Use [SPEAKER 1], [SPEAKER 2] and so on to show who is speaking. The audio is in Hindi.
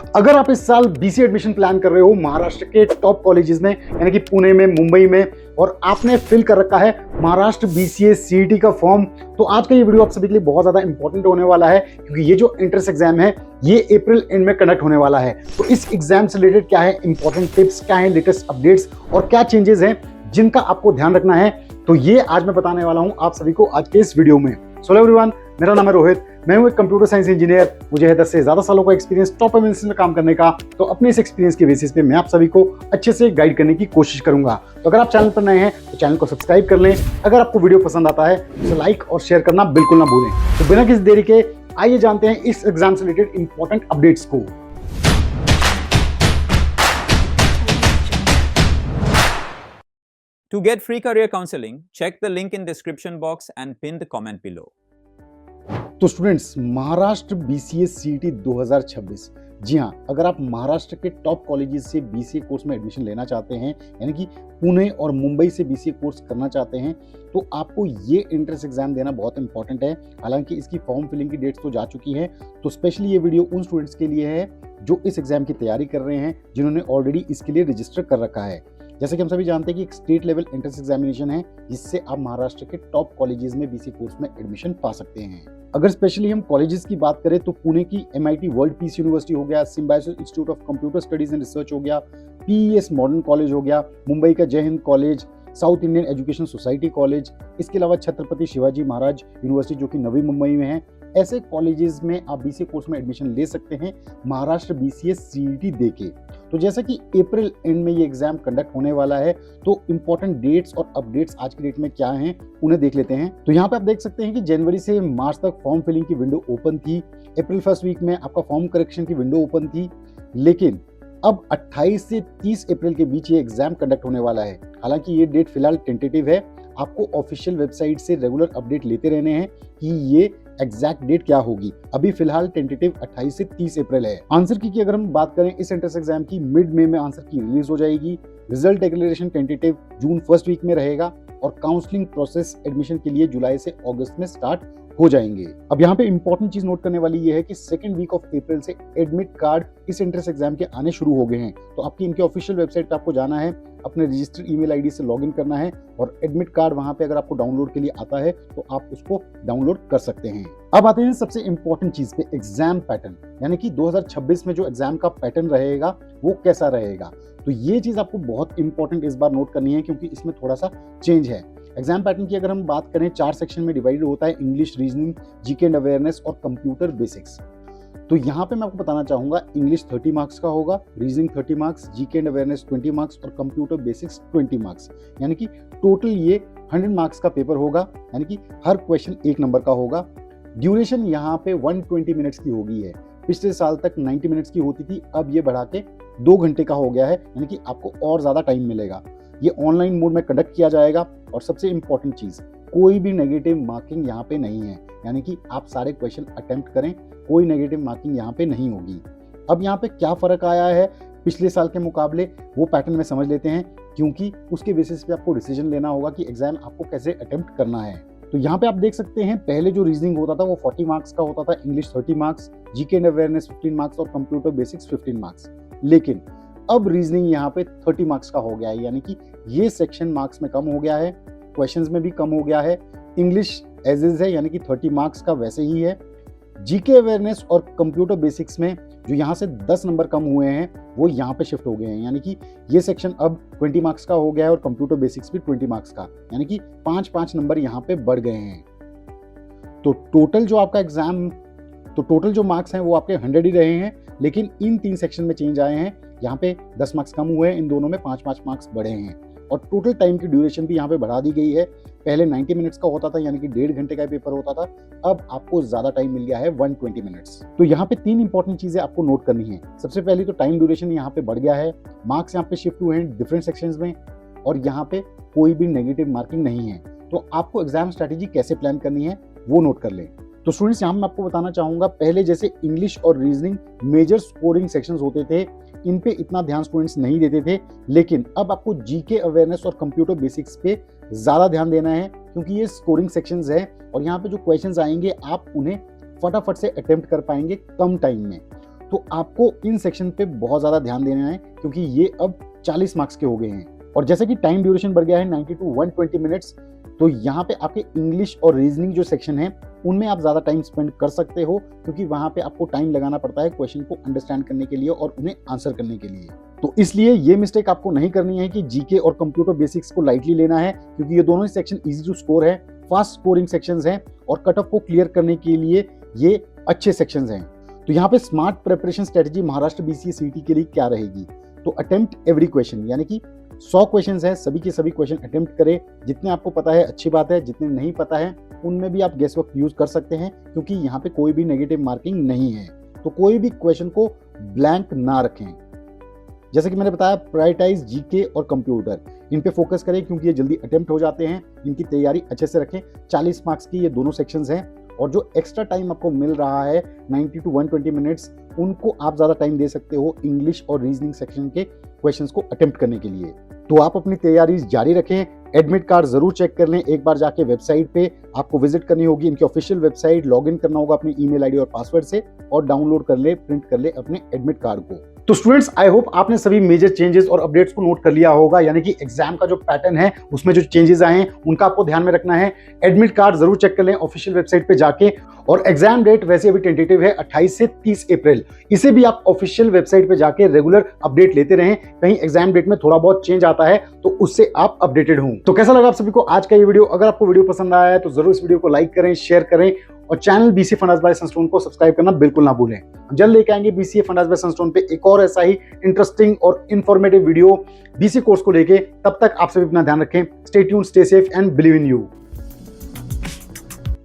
[SPEAKER 1] अगर आप इस साल बीसी एडमिशन प्लान कर रहे हो महाराष्ट्र के टॉप कॉलेजेस में, यानी कि पुणे में, मुंबई में, और आपने फिल कर रखा है महाराष्ट्र बीसीए सीईटी का फॉर्म, तो आज का ये वीडियो आप सभी के लिए बहुत ज्यादा इंपॉर्टेंट होने वाला है, क्योंकि ये जो एंट्रेंस एग्जाम है ये अप्रैल एंड में कंडक्ट होने वाला है। तो इस एग्जाम से रिलेटेड क्या है इंपॉर्टेंट टिप्स, क्या है लेटेस्ट अपडेट्स और क्या चेंजेस हैं जिनका आपको ध्यान रखना है, तो ये आज मैं बताने वाला हूं आप सभी को आज के इस वीडियो में। सो एवरीवन, मेरा नाम है रोहित, मैं हूं एक कंप्यूटर साइंस इंजीनियर। मुझे है 10 से ज्यादा सालों का एक्सपीरियंस टॉप एमएनसी में काम करने का। तो अपने इस एक्सपीरियंस के बेसिस पे मैं आप सभी को अच्छे से गाइड करने की कोशिश करूंगा। तो अगर आप चैनल पर नए हैं तो चैनल को सब्सक्राइब कर लें। अगर आपको वीडियो पसंद आता है तो लाइक और शेयर करना बिल्कुल ना भूलें। तो बिना किसी देरी के आइए जानते हैं इस एग्जाम से रिलेटेड इंपॉर्टेंट अपडेट्स को।
[SPEAKER 2] To get free career counseling, check the link in description box and pin the comment below.
[SPEAKER 1] तो स्टूडेंट्स, महाराष्ट्र बीसीए सीईटी 2026, जी हाँ, अगर आप महाराष्ट्र के टॉप कॉलेजेस से बीसीए कोर्स में एडमिशन लेना चाहते हैं, यानी कि पुणे और मुंबई से बीसीए कोर्स करना चाहते हैं, तो आपको ये एंट्रेंस एग्जाम देना बहुत इंपॉर्टेंट है। हालांकि इसकी फॉर्म फिलिंग की डेट्स तो जा चुकी है, तो स्पेशली ये वीडियो उन स्टूडेंट्स के लिए है जो इस एग्जाम की तैयारी कर रहे हैं, जिन्होंने ऑलरेडी इसके लिए रजिस्टर कर रखा है। जैसे कि हम सभी जानते हैं कि एक स्टेट लेवल एंट्रेंस एग्जामिनेशन है, जिससे आप महाराष्ट्र के टॉप कॉलेजेस में बीसीए कोर्स में एडमिशन पा सकते हैं। अगर स्पेशली हम कॉलेजेस की बात करें तो पुणे की एमआईटी वर्ल्ड पीस यूनिवर्सिटी हो गया, symbiosis institute of computer studies and research हो गया, पीईएस मॉडर्न कॉलेज हो गया, मुंबई का जय Hind college, south Indian education society college, इसके अलावा छत्रपति शिवाजी महाराज यूनिवर्सिटी जो कि नवी मुंबई में है। ऐसे कॉलेजेस में आप बीसीए कोर्स में एडमिशन ले सकते हैं महाराष्ट्र बीसीए सीईटी देके। तो जैसा कि अप्रैल एंड में ये एग्जाम कंडक्ट होने वाला है, तो इंपॉर्टेंट डेट्स और अपडेट्स आज की डेट में क्या हैं उन्हें देख लेते हैं। तो यहाँ पे आप देख सकते हैं कि जनवरी से मार्च तक फॉर्म फिलिंग की विंडो ओपन थी। अप्रैल फर्स्ट वीक में आपका फॉर्म करेक्शन की विंडो ओपन थी, लेकिन अब 28 से 30 अप्रैल के बीच ये एग्जाम कंडक्ट होने वाला है। हालांकि ये डेट फिलहाल टेंटेटिव है, आपको ऑफिशियल वेबसाइट से रेगुलर अपडेट लेते रहने हैं कि ये एग्जैक्ट डेट क्या होगी। अभी फिलहाल टेंटेटिव 28 से 30 अप्रैल है। आंसर की अगर हम बात करें इस एंट्रेंस एग्जाम की, मिड मई में आंसर की रिलीज हो जाएगी। Result declaration tentative June first week में रहेगा और काउंसलिंग प्रोसेस एडमिशन के लिए जुलाई से अगस्त में स्टार्ट हो जाएंगे। अब यहाँ पे इंपॉर्टेंट चीज नोट करने वाली ये है कि सेकंड वीक ऑफ अप्रैल से एडमिट कार्ड इस एंट्रेंस एग्जाम के आने शुरू हो गए हैं। तो आपकी इनके ऑफिशियल वेबसाइट पे आपको जाना है, अपने रजिस्टर्ड ईमेल आईडी से लॉगिन करना है और एडमिट कार्ड वहां पे अगर आपको डाउनलोड के लिए आता है तो आप उसको डाउनलोड कर सकते हैं। अब आते हैं सबसे इंपॉर्टेंट चीज पे, एग्जाम पैटर्न, यानी कि 2026 में जो एग्जाम का पैटर्न रहेगा वो कैसा रहेगा। तो ये चीज आपको बहुत इंपॉर्टेंट इस बार नोट करनी है, क्योंकि इसमें थोड़ा सा चेंज है। एग्जाम पैटर्न की अगर हम बात करें, 4 सेक्शन में डिवाइडेड होता है, English, reasoning, GK and awareness और कंप्यूटर बेसिक्स। तो यहाँ पे मैं आपको बताना चाहूंगा, इंग्लिश 30 मार्क्स का होगा, reasoning 30 marks, GK and awareness 20 marks और कंप्यूटर बेसिक्स 20 मार्क्स, यानी कि टोटल ये 100 मार्क्स का पेपर होगा, यानी कि हर क्वेश्चन 1 नंबर का होगा। ड्यूरेशन यहाँ पे 120 मिनट्स की होगी है। पिछले साल तक 90 मिनट्स की होती थी, अब ये बढ़ा के 2 घंटे का हो गया है, यानी कि आपको और ज्यादा टाइम मिलेगा। ये ऑनलाइन मोड में कंडक्ट किया जाएगा और सबसे इंपॉर्टेंट चीज, कोई भी नेगेटिव मार्किंग यहाँ पे नहीं है, यानी कि आप सारे क्वेश्चन अटेम्प्ट करें, कोई नेगेटिव मार्किंग यहाँ पे नहीं होगी। अब यहाँ पे क्या फर्क आया है पिछले साल के मुकाबले, वो पैटर्न में समझ लेते हैं, क्योंकि उसके बेसिस पे आपको डिसीजन लेना होगा कि एग्जाम आपको कैसे अटेम्प्ट करना है। तो यहाँ पे आप देख सकते हैं, पहले जो रीजनिंग होता था वो 40 मार्क्स का होता था, English 30 marks, GK and awareness 15 marks और कंप्यूटर बेसिक्स 15 मार्क्स। लेकिन अब रीजनिंग यहाँ पे 30 मार्क्स का हो गया है, यानी कि ये सेक्शन मार्क्स में कम हो गया है, क्वेश्चंस में भी कम हो गया है। इंग्लिश एज इज है, यानी कि 30 मार्क्स का वैसे ही है। जीके अवेयरनेस और कंप्यूटर बेसिक्स में जो यहाँ से 10 नंबर कम हुए हैं वो यहाँ पे शिफ्ट हो गए हैं, यानी कि ये सेक्शन अब 20 मार्क्स का हो गया है और कंप्यूटर बेसिक्स भी 20 मार्क्स का, यानी कि 5-5 नंबर यहाँ पे बढ़ गए हैं। तो टोटल जो आपका एग्जाम, तो टोटल जो मार्क्स हैं वो आपके 100 ही रहे हैं, लेकिन इन 3 सेक्शन में चेंज आए हैं। यहाँ पे 10 मार्क्स कम हुए हैं, इन दोनों में 5-5 मार्क्स बढ़े हैं और टोटल टाइम की ड्यूरेशन भी यहाँ पे बढ़ा दी गई है। पहले 90 मिनट्स का होता था, यानी कि 1.5 घंटे का पेपर होता था, अब आपको ज्यादा टाइम मिल गया है, 120 मिनट्स। तो यहाँ पे 3 इंपॉर्टेंट चीजें आपको नोट करनी है। सबसे पहली तो टाइम ड्यूरेशन यहाँ पे बढ़ गया है, मार्क्स यहाँ पे शिफ्ट हुए हैं डिफरेंट सेक्शंस में और यहाँ पे कोई भी नेगेटिव मार्किंग नहीं है। तो आपको एग्जाम स्ट्रेटेजी कैसे प्लान करनी है वो नोट कर लें। तो स्टूडेंट्स, यहाँ मैं आपको बताना चाहूंगा, पहले जैसे इंग्लिश और रीजनिंग मेजर स्कोरिंग सेक्शंस होते थे, इन पे इतना ध्यान स्टूडेंट्स नहीं देते थे, लेकिन अब आपको जीके अवेयरनेस और कंप्यूटर बेसिक्स पे ज्यादा ध्यान देना है, क्योंकि ये स्कोरिंग सेक्शंस है और यहाँ पे जो क्वेश्चंस आएंगे आप उन्हें फटाफट से अटेम्प्ट कर पाएंगे कम टाइम में। तो आपको इन सेक्शन पे बहुत ज़्यादा ध्यान देना है, क्योंकि ये अब 40 मार्क्स के हो गए हैं। और जैसे कि टाइम ड्यूरेशन बढ़ गया है 90 to 120 मिनट्स, तो यहाँ पे आपके इंग्लिश और रीजनिंग जो सेक्शन है उनमें आप ज़्यादा टाइम स्पेंड कर सकते हो, क्योंकि वहाँ पे आपको टाइम लगाना पड़ता है क्वेश्चन को अंडरस्टैंड करने के लिए और उन्हें आंसर करने के लिए। तो इसलिए ये मिस्टेक आपको नहीं करनी है कि जीके और कंप्यूटर बेसिक्स को लाइटली लेना है, क्योंकि ये दोनों ही सेक्शन इजी टू स्कोर है, फास्ट स्कोरिंग सेक्शंस हैं और कट ऑफ को क्लियर करने के लिए ये अच्छे सेक्शंस हैं। तो यहाँ पे smart preparation strategy Maharashtra BCA सीटी के लिए क्या रहेगी? तो अटेम्प्ट एवरी क्वेश्चन, यानी कि 100 क्वेश्चंस हैं, सभी के सभी क्वेश्चन अटेम्प्ट करें। जितने आपको पता है अच्छी बात है, जितने नहीं पता है उनमें भी आप गेस वर्क यूज कर सकते हैं, क्योंकि यहाँ पे कोई भी नेगेटिव मार्किंग नहीं है। तो कोई भी क्वेश्चन को ब्लैंक ना रखें। जैसे कि मैंने बताया, प्रायोरिटाइज जीके और कंप्यूटर, इन पे फोकस करें क्योंकि ये जल्दी अटेम्प्ट हो जाते हैं। इनकी तैयारी अच्छे से रखें। 40 मार्क्स की ये दोनों सेक्शंस हैं, और जो एक्स्ट्रा टाइम आपको मिल रहा है 90 to 120 मिनट्स, उनको आप ज़्यादा टाइम दे सकते हो इंग्लिश और रीजनिंग सेक्शन के क्वेश्चंस को अटेम्प्ट करने के लिए। तो आप अपनी तैयारी जारी रखें। एडमिट कार्ड जरूर चेक कर लें। एक बार जाके वेबसाइट पे आपको विजिट करनी होगी, इनकी ऑफिशियल वेबसाइट, लॉगिन करना होगा अपने ईमेल आईडी और पासवर्ड से, और डाउनलोड कर ले, प्रिंट कर ले अपने एडमिट कार्ड को। तो स्टूडेंट्स, आई होप आपने सभी मेजर चेंजेस और अपडेट्स को नोट कर लिया होगा, यानी कि एग्जाम का जो पैटर्न है उसमें जो चेंजेस आए हैं उनका आपको ध्यान में रखना है। एडमिट कार्ड जरूर चेक कर लें ऑफिशियल वेबसाइट पे जाके। और एग्जाम डेट वैसे अभी टेंटेटिव है 28 से 30 अप्रैल। इसे भी आप ऑफिशियल वेबसाइट पे जाके रेगुलर अपडेट लेते रहें। कहीं एग्जाम डेट में थोड़ा बहुत चेंज आता है तो उससे आप अपडेटेड हों। तो कैसा लगा आप सभी को आज का ये वीडियो? अगर आपको वीडियो पसंद आया है तो जरूर इस वीडियो को लाइक करें, शेयर करें, और channel BCA fundas bye Sunstone को सब्सक्राइब करना बिल्कुल ना भूलें। हम जल्द लेके आएंगे बीसीए फंडास बाय सनस्टोन पे एक और ऐसा ही इंटरेस्टिंग और इंफॉर्मेटिव वीडियो बीसीए कोर्स को लेके। तब तक आप सभी अपना ध्यान रखें। Stay tuned, stay safe and believe in you.